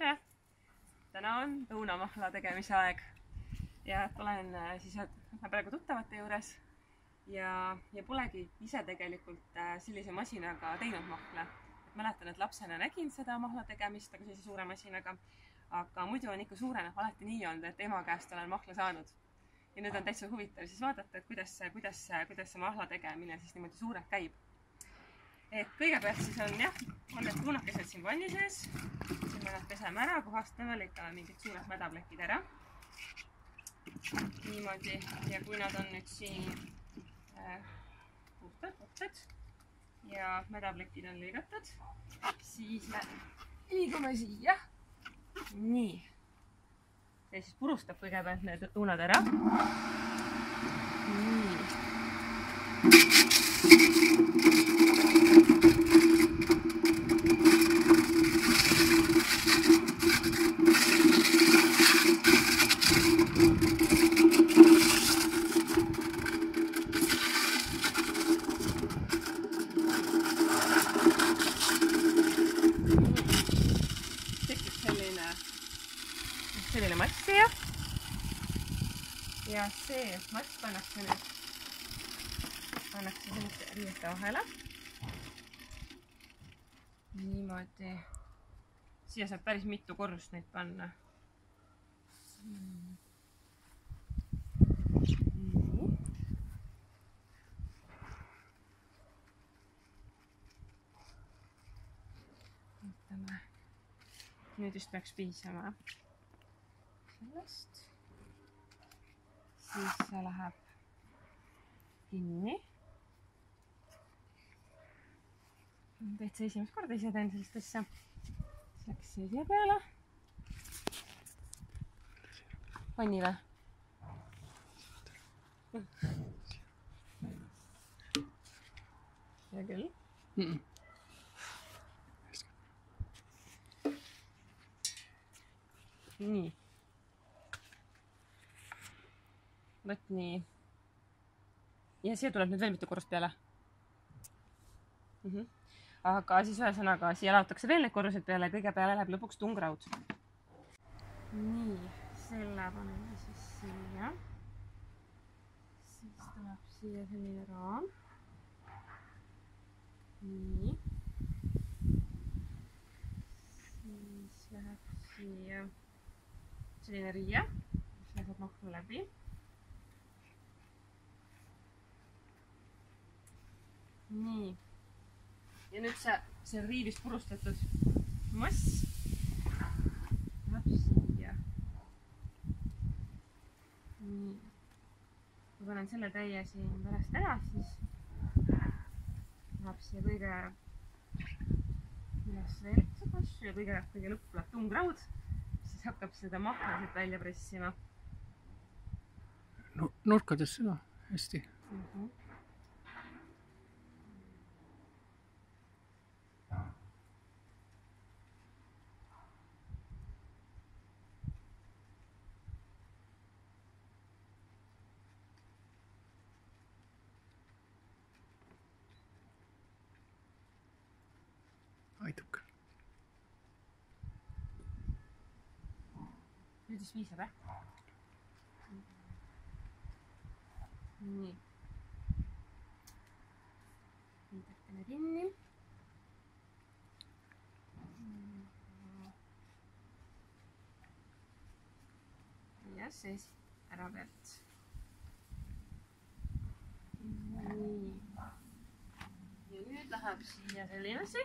tere! Täna on lõunamahla tegemise aeg ja olen siis praegu tuttavate juures ja polegi ise tegelikult sellise masinaga teinud mahla. Mäletan, et lapsena nägin seda mahla tegemist, aga sellise suure masinaga, aga muidu on ikka suurena alati nii olnud, et ema käest olen mahla saanud. Ja nüüd on täitsa huvitav siis vaadata, et kuidas see mahla tegemine siis niimoodi suurelt käib. Et kõigepealt siis on need tuunakesed siin vanni sees. Siin me nad peseme ära, puhastame, lõikame mingid suured mädaplekid ära. Niimoodi. Ja kui nad on nüüd siin puhtad ja mädaplekid on lõigatud, siis me liigume siia. Nii. See siis purustab kõigepealt need tuunad ära. Nii. Selline mats siia. Ja see mats pannakse selliste riiete vahele. Niimoodi. Siia saab päris mitu korrust neid panna. Nüüd just peaks piisama sellest. Siis see läheb kinni. Täitsa esimest korda ise teen sellist asja. Siis läks siia peale. Vanni või? Hea küll. Nii. Võt nii. Ja siia tuleb nüüd veel mitu korrust peale. Aga siis ühesõnaga siia laotakse veel need korrused peale ja kõige peale läheb lõpuks tungraud. Nii, selle paneme siis siia. Siis tuleb siia selline raam. Nii. Siis läheb siia selline riie, mis läheb mahla läbi. Nii. Ja nüüd see riivist purustatud mass läheb siia. Nii. Kui panen selle täie siin pärast ära, siis läheb siia kõige üles veelitud asju ja kõige lõppu tuleb tungraud. Siis hakkab seda mahla siit välja pressima. Nurkades seda hästi. Aitab küll. Nüüd siis viisab, Nii. Viidakene kinni. Ja siis ära pealt. Nii. Ja nüüd läheb siia selline asi.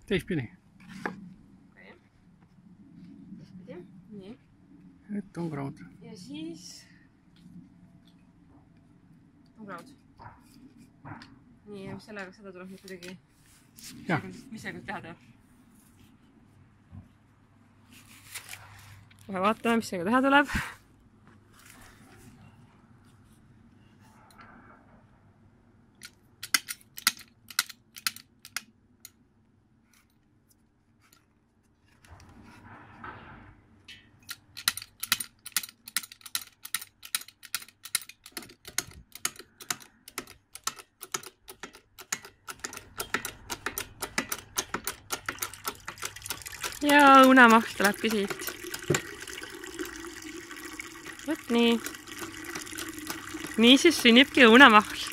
Teistpidi. Okei. Teistpidi. Nii. Et tungraud. Ja siis tungraud. Nii, ja mis sellega seda tuleb nüüd kuidagi. Mis sellega teha teha? Kohe vaatame, mis sellega teha tuleb. ja õunamahl tulebki siit. Vot nii. Nii siis sünnibki õunamahl.